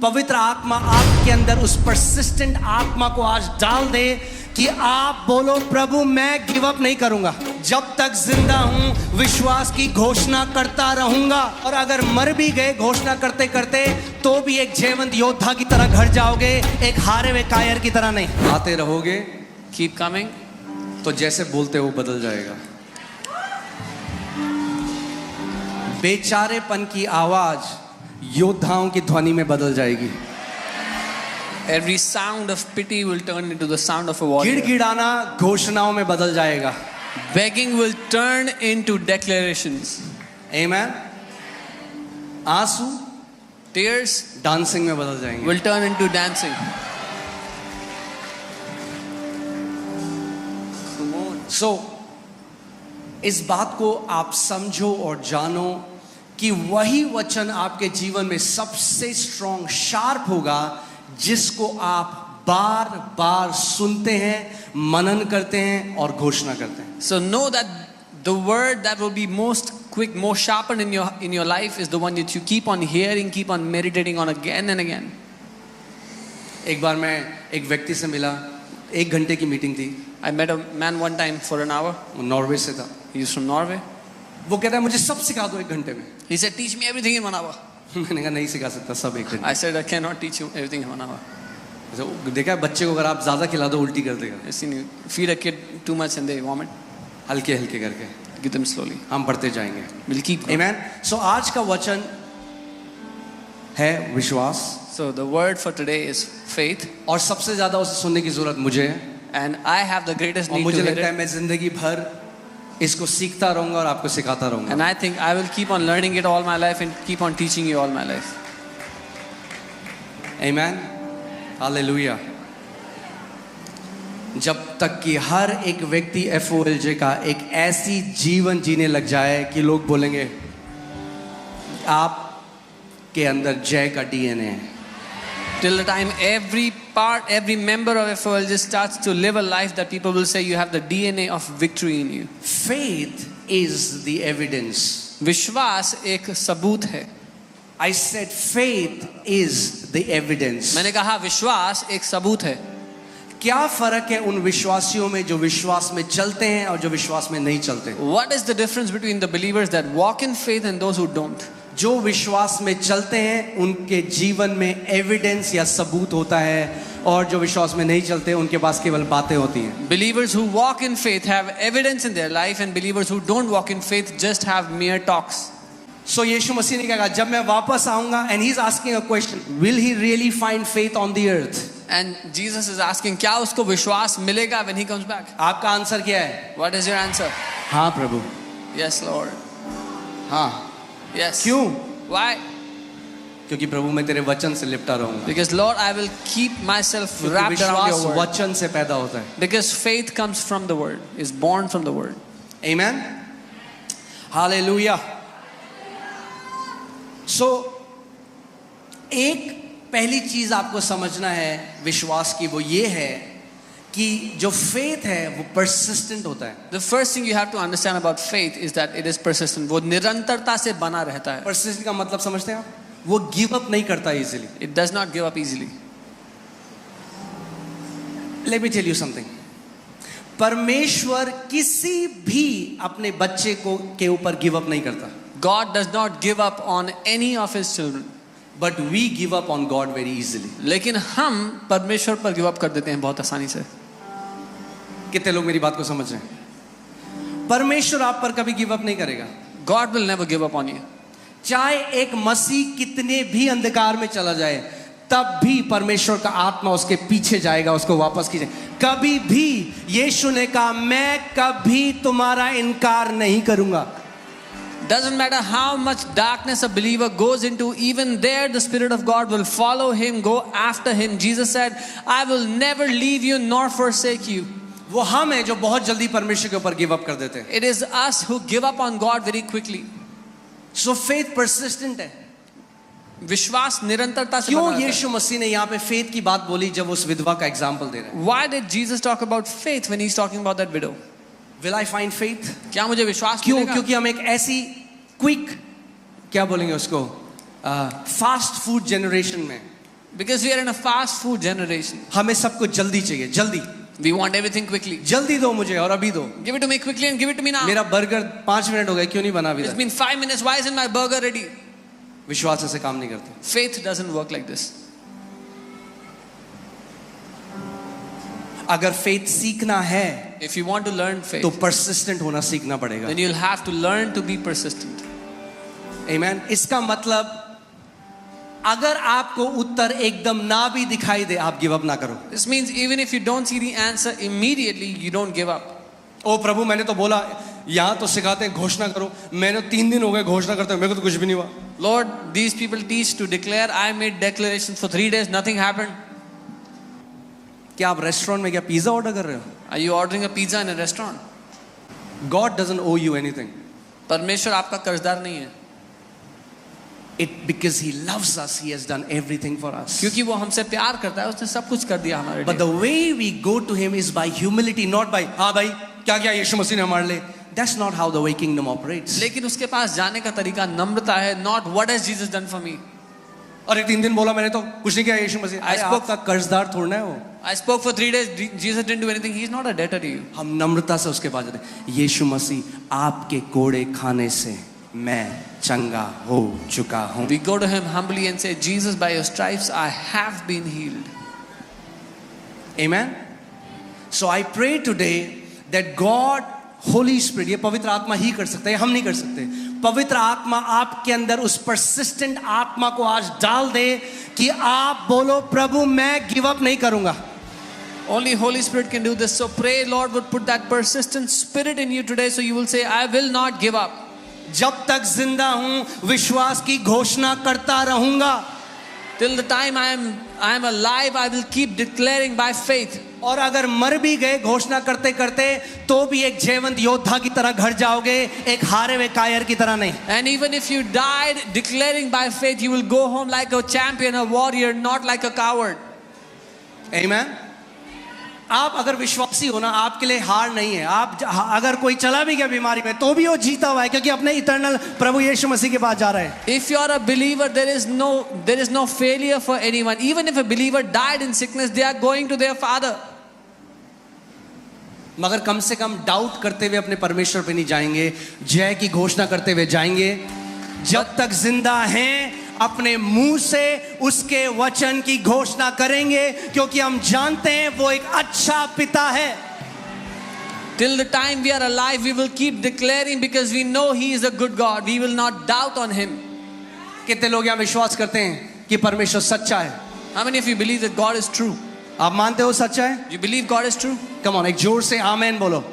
पवित्र आत्मा आपके अंदर उस परसिस्टेंट आत्मा को आज डाल दे कि आप बोलो प्रभु मैं गिव अप नहीं करूंगा, जब तक जिंदा हूं विश्वास की घोषणा करता रहूंगा। और अगर मर भी गए घोषणा करते करते तो भी एक जीवंत योद्धा की तरह घर जाओगे, एक हारे हुए कायर की तरह नहीं। आते रहोगे, Keep coming. तो जैसे बोलते हो बदल जाएगा। बेचारेपन की आवाज योद्धाओं की ध्वनि में बदल जाएगी। Every sound of pity will turn into the sound of a warrior. गिड़गिड़ाना घोषणाओं में बदल जाएगा। Begging will turn into declarations. Amen. आंसू Tears डांसिंग में बदल जाएंगे। will turn into dancing. So, इस बात को आप समझो और जानो कि वही वचन आपके जीवन में सबसे स्ट्रॉन्ग शार्प होगा जिसको आप बार बार सुनते हैं, मनन करते हैं और घोषणा करते हैं। So know that the word that will be most quick, more sharpened in your life is the one that you keep on hearing, keep on meditating on again and again. एक बार मैं एक व्यक्ति से मिला, 1 घंटे की मीटिंग थी। I met a man one time for an hour. वो नॉर्वे से था। He is from Norway. वो कहता है मुझे सब सिखा दो 1 घंटे में। He said, "Teach me everything in 1 hour." मैंने कहा नहीं सिखा सकता सब 1 घंटे। I said, "I cannot teach you everything in 1 hour." देखा है बच्चे को अगर आप ज्यादा खिला दो उल्टी कर देगा। You seen you feed a kid too much and they vomit. हल्के हल्के करके Give them slowly. हम बढ़ते जाएंगे। We'll keep going. Amen. So आज का वचन है विश्वास, So the word for today is faith, और सबसे ज्यादा उसे सुनने की जरूरत मुझे है। and I have the greatest और need मुझे to hear लगता है it. मैं जिंदगी भर इसको सीखता रहूंगा और आपको सिखाता रहूंगा। And I think I will keep on learning it all my life and keep on teaching you all my life. Amen. Hallelujah. जब तक कि हर एक व्यक्ति FOLJ का एक ऐसी जीवन जीने लग जाए कि लोग बोलेंगे आप के अंदर जय का DNA है। Till the time every member of FOLJ starts to live a life that people will say you have the DNA of victory in you. Faith is the evidence. विश्वास एक सबूत है। I said faith is the evidence. मैंने कहा विश्वास एक सबूत है। क्या फर्क है उन विश्वासियों में जो विश्वास में चलते हैं और जो विश्वास में नहीं चलते? What is the difference between the believers that walk in faith and those who don't? जो विश्वास में चलते हैं उनके जीवन में एविडेंस या सबूत होता है, और जो विश्वास में नहीं चलते उनके पास केवल बातें होती हैं। Believers who walk in faith have evidence in their life, and believers who don't walk in faith just have mere talks. So यीशु मसीह ने कहा जब मैं वापस आऊंगा, and he's asking a question, will he really find faith on the earth? And Jesus is asking, क्या उसको विश्वास मिलेगा when he comes back? आपका आंसर क्या है? What is your answer? हाँ प्रभु। Yes, Lord. हाँ। Yes. क्यों? Why? क्योंकि प्रभु मैं तेरे वचन से लिपटा रहूंगा। Because Lord, I will keep myself क्योंकि wrapped around विश्वास your word. वचन से पैदा होता है। Because faith comes from the word, is born from the word. Amen. Hallelujah. So एक पहली चीज आपको समझना है विश्वास की, वो ये है कि जो फेथ है वो परसिस्टेंट होता है। The first thing you have to understand about faith is that it is persistent. वो निरंतरता से बना रहता है. परसिस्टेंट का मतलब समझते हैं आप? वो गिव अप नहीं करता easily. It does not give up easily. Let me tell you something. परमेश्वर किसी भी अपने बच्चे को के ऊपर गिव अप नहीं करता। God does not give up on any of his children. But we give up on God very easily. लेकिन हम परमेश्वर पर गिव अप कर देते हैं बहुत आसानी से। कितने लोग मेरी बात को समझ रहे हैं? परमेश्वर आप पर कभी गिव अप नहीं करेगा। God will never give up on you. चाहे एक मसीह कितने भी अंधकार में चला जाए, तब भी परमेश्वर का आत्मा उसके पीछे जाएगा, उसको वापस खींचेगा। कभी भी यीशु ने कहा मैं कभी तुम्हारा इनकार नहीं करूंगा। Doesn't matter how much darkness a believer goes into, even there the Spirit of God will follow him, go after him. Jesus said, I will never leave you nor forsake you. वो हम हैं जो बहुत जल्दी परमेश्वर के ऊपर give up कर देते हैं। It is us who give up on God very quickly. So faith persistent है। विश्वास निरंतरता से क्यों बना रहता है। यीशु मसीह ने यहाँ पे फेथ की बात बोली जब उस विधवा का एग्जाम्पल दे रहे हैं? Why did Jesus talk about faith when he's talking about that widow? Will I find faith? क्या मुझे विश्वास क्यों? मिलेगा? क्योंकि हम एक ऐसी क्विक, क्या बोलेंगे उसको, फास्ट फूड जनरेशन में Because we are in a fast food generation. हमें सब कुछ जल्दी चाहिए, जल्दी We want everything quickly. जल्दी दो मुझे और अभी दो। Give it to me quickly and give it to me now. मेरा बर्गर 5 मिनट हो गए, क्यों नहीं बना अभी It's तक? been 5 minutes. Why isn't my burger ready? विश्वास ऐसे काम नहीं करते। Faith doesn't work like this. अगर फेथ सीखना है If you want to learn faith, तो परसिस्टेंट होना सीखना पड़ेगा। then you'll have to learn to be persistent. आमीन। इसका मतलब अगर आपको उत्तर एकदम ना भी दिखाई दे, आप गिव अप ना करो। This means even if you don't see the answer immediately, you don't give up. ओ प्रभु, मैंने तो बोला, यहाँ तो सिखाते हैं घोषणा करो, मैंने 3 दिन हो गए घोषणा करते हुए, मेरे को तो कुछ भी नहीं हुआ। Lord, these people teach to declare. I made declarations for 3 days, nothing happened. क्या आप रेस्टोरेंट में क्या पिज्जा ऑर्डर कर रहे हो? Are you ordering a pizza in a restaurant? God doesn't owe you anything. परमेश्वर आपका कर्जदार नहीं है, Because He loves us, He has done everything for us. क्योंकि वो हमसे प्यार करता है, उसने सब कुछ कर दिया हमारे But लिए। the way we go to Him is by humility, not by हाँ भाई क्या क्या यीशु मसीह ने हमारे लिए। That's not how the way kingdom operates. लेकिन उसके पास जाने का तरीका नम्रता है, not what has Jesus done for me. अरे 3 दिन बोला मैंने तो कुछ नहीं किया यीशु मसीह। I spoke- आपका कर्जदार थोड़ना है वो। I spoke for 3 days, Jesus didn't do anything. He's not a debtor to you. हम नम्रता से उसके पास जाते हैं, यीशु मसीह आपके कोड़े खाने से मैं चंगा हो चुका हूं। We go to him humbly and say, Jesus, by your stripes I have been healed. Amen. So I pray today that God, Holy Spirit, ये पवित्र आत्मा ही कर सकता है, हम नहीं कर सकते। पवित्र आत्मा आपके अंदर उस परसिस्टेंट आत्मा को आज डाल दे कि आप बोलो प्रभु मैं गिव अप नहीं करूंगा। Only Holy Spirit can do this. So pray, Lord would put that persistent spirit in you today, so you will say, I will not give up. जब तक जिंदा हूं विश्वास की घोषणा करता रहूंगा। Till the time I am alive, I will keep declaring by faith. और अगर मर भी गए घोषणा करते करते तो भी एक जयवंत योद्धा की तरह घर जाओगे, एक हारे हुए कायर की तरह नहीं। And even if you died declaring by faith, you will go home like a champion, a warrior, not like a coward. Amen. आप अगर विश्वासी हो ना, आपके लिए हार नहीं है। आप अगर कोई चला भी गया बीमारी में तो भी वो जीता हुआ है, क्योंकि अपने इटर्नल प्रभु यीशु मसीह के पास जा रहा है। If you are a believer, there is no failure for anyone. Even if a believer died in sickness, they are going to their Father. मगर कम से कम डाउट करते हुए अपने परमेश्वर पे नहीं जाएंगे, जय की घोषणा करते हुए जाएंगे। जब तक जिंदा हैं अपने मुंह से उसके वचन की घोषणा करेंगे, क्योंकि हम जानते हैं वो एक अच्छा पिता है। Till the time we are alive, we will keep declaring because we know He is a good God. We will not doubt on Him. कितने लोग यहाँ विश्वास करते हैं कि परमेश्वर सच्चा है? How many of you believe that God is true? आप मानते हो सच्चा है? You believe God is true? Come on, एक जोर से आमेन बोलो।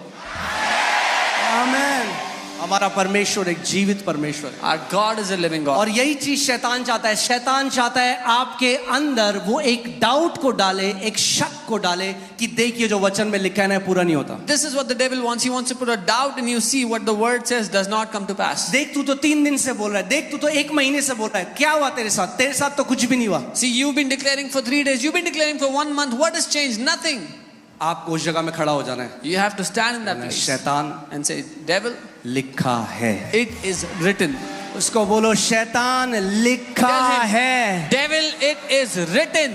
आमेन। हमारा परमेश्वर एक जीवित परमेश्वर है। Our God is a living God. और यही चीज शैतान चाहता है। शैतान चाहता है आपके अंदर वो एक डाउट को डाले, एक शक को डाले कि देखिए जो वचन में लिखा है ना पूरा नहीं होता। This is what the devil wants. He wants to put a doubt in you. See what the word says does not come to pass. देख तू तो 3 दिन से बोल रहा है, देख तू तो 1 महीने से बोल रहा है, क्या हुआ तेरे साथ? तेरे साथ तो कुछ भी नहीं हुआ। See, you've been declaring for 3 days. You've been declaring for 1 month. What has changed? Nothing. आपको उस जगह में खड़ा हो जाना है। You have to stand in that place शैतान and say, devil, लिखा है। it is written. उसको बोलो शैतान लिखा Tell him, है। devil, it is written.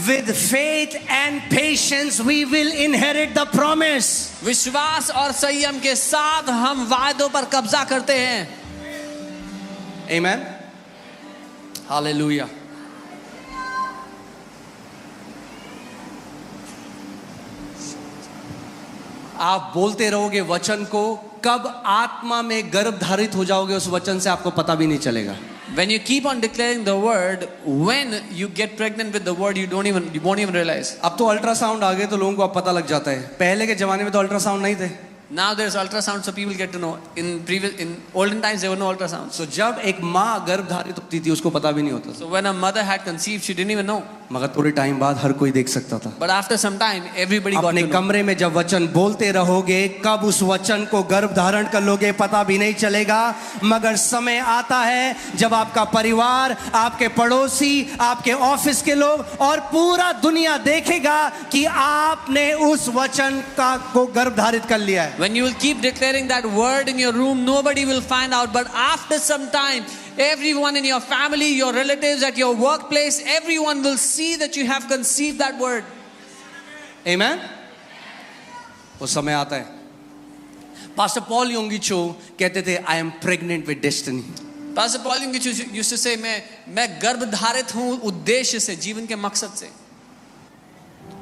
With faith and patience we will inherit the promise. विश्वास और संयम के साथ हम वायदों पर कब्जा करते हैं। Amen. Hallelujah. आप बोलते रहोगे वचन को, कब आत्मा में गर्भ धारित हो जाओगे उस वचन से आपको पता भी नहीं चलेगा। When you keep on declaring the word, when you get pregnant with the word, you won't even realize. अब तो अल्ट्रासाउंड आ गए तो लोगों को अब पता लग जाता है। पहले के जमाने में तो अल्ट्रासाउंड नहीं थे। Now there's ultrasound, so people get to know. In olden times there were no ultrasounds. तो जब एक माँ गर्भ धारित होती थी उसको पता भी नहीं होता था। So when a mother had conceived, she didn't even know. मगर थोड़े टाइम बाद हर कोई देख सकता था। But after some time, everybody got अपने to know. कमरे में जब वचन बोलते रहोगे, कब उस वचन को गर्भ धारण कर लोगे पता भी नहीं चलेगा। मगर समय आता है जब आपका परिवार, आपके पड़ोसी, आपके ऑफिस के लोग और पूरा दुनिया देखेगा कि आपने उस वचन का को गर्भ धारित कर लिया है। When you will keep declaring that word in your room, nobody will find out. But after some time, Everyone in your family, your relatives, at your workplace, everyone will see that you have conceived that word. Amen? वो समय आता है. Pastor Paul योंगिचो कहते थे, I am pregnant with destiny. Pastor Paul used to say, मैं गर्भधारित हूँ उद्देश्य से, जीवन के मकसद से.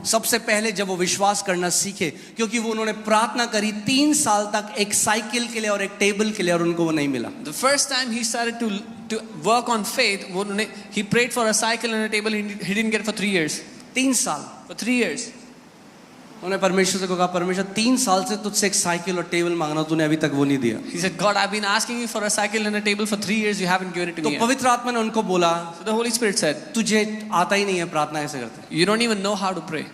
सबसे पहले जब वो विश्वास करना सीखे, क्योंकि वो उन्होंने प्रार्थना करी 3 साल तक एक साइकिल के लिए और एक टेबल के लिए, और उनको वो नहीं मिला. The first time he started to work on faith, he prayed for a cycle and a table. He didn't get it for 3 years. 3 साल. For 3 years. उन्होंने परमेश्वर से कहा, परमेश्वर 3 साल से तुझसे एक साइकिल और टेबल मांगना, तूने अभी तक वो नहीं दिया. He said, God, I've been asking you for a cycle and a table for 3 years. You haven't given it to तो me. पवित्र आत्मा ने उनको बोला, So the Holy Spirit said, तुझे आता ही नहीं है प्रार्थना कैसे करते. you don't even know how to pray.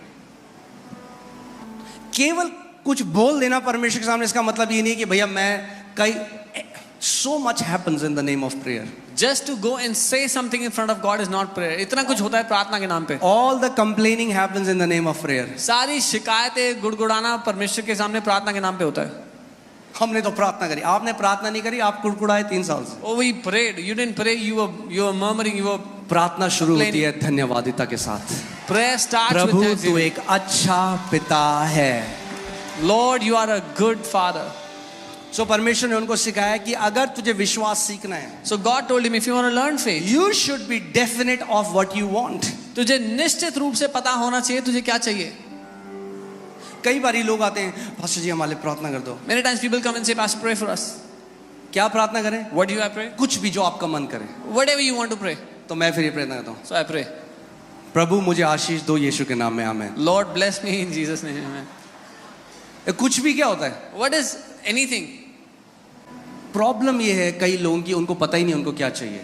केवल कुछ बोल देना परमेश्वर के सामने, इसका मतलब ये नहीं कि भैया मैं कई so much happens in the name of prayer. Just to go and say something in front of God is not prayer. इतना कुछ होता है प्रार्थना के नाम पे. All the complaining happens in the name of prayer. सारी शिकायतें गुड़गुड़ाना परमेश्वर के सामने प्रार्थना के नाम पे होता है. हमने तो प्रार्थना करी, आपने प्रार्थना नहीं करी, आप कुड़कुड़ाए 3 साल से. Oh, we prayed. You didn't pray. You were murmuring. You were. प्रार्थना शुरू होती है धन्यवादिता के साथ. Prayer starts with प्रभु तू thanksgiving. एक अच्छा पिता है. Lord, you are a good father. So परमेश्वर ने उनको सिखाया कि अगर तुझे विश्वास सीखना है, So God told him, if you want to learn faith, you should be definite of what you want. तुझे निश्चित रूप से पता होना चाहिए तुझे क्या चाहिए. कई बार लोग आते हैं, पास्टर जी हमारे लिए प्रार्थना कर दो. Many times people come and say, Pastor, pray for us. क्या प्रार्थना करें? What do I pray? कुछ भी जो आपका मन करे. Whatever you want to pray. तो मैं फिर ये प्रार्थना करता हूँ, So I pray. प्रभु मुझे आशीष दो यीशु के नाम में, आमीन. Lord, bless me in Jesus' name. Amen. कुछ भी क्या होता है? What is anything? प्रॉब्लम ये है कई लोगों की, उनको पता ही नहीं उनको क्या चाहिए.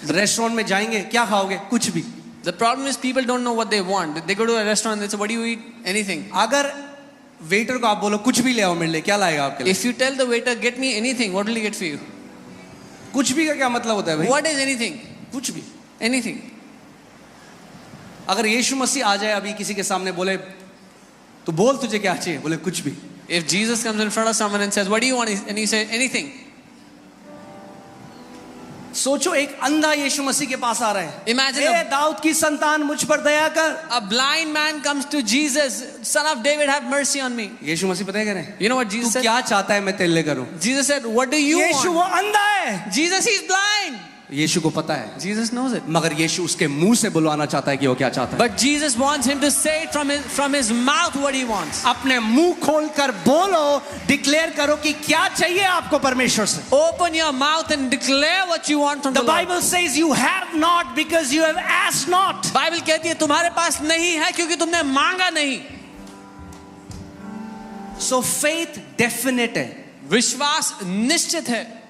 रेस्टोरेंट में जाएंगे, क्या खाओगे? कुछ भी. The problem is people don't know what they want. They go to a restaurant and they say, what do you eat? Anything. अगर वेटर को आप बोलो कुछ भी ले आओ मेरे लिए, क्या लाएगा आपके लिए? If you tell the waiter, get me anything, what will he get for you? कुछ भी का क्या मतलब होता है भाई? What is anything? कुछ भी. Anything. अगर यीशु मसीह आ जाए अभी किसी के सामने, बोले तो बोल तुझे क्या चाहिए, बोले कुछ भी. If Jesus comes in front of someone and says, what do you want? And you say, anything. सोचो एक अंधा यीशु मसीह के पास आ रहा है. Imagine हे दाऊद की संतान मुझ पर दया कर. a blind man comes to Jesus, son of David, have mercy on me. यीशु मसीह पता है क्या रहे? You know what Jesus तू said? क्या चाहता है मैं तेरे लिए करूं? Jesus said, what do you Yeshu want? वो अंधा है. Jesus, he's blind. यीशु को पता है, Jesus knows it. मगर यीशु उसके मुंह से बुलवाना चाहता है कि वो क्या चाहता है. But Jesus wants him to say it from his mouth what he wants. अपने मुंह खोलकर बोलो, डिक्लेयर करो कि क्या चाहिए आपको परमेश्वर से. Open your mouth and declare what you want from the The Lord. Bible says you have not because you have asked not. Bible कहती है तुम्हारे पास नहीं है क्योंकि तुमने मांगा नहीं. So faith definite है. विश्वास निश्चित है.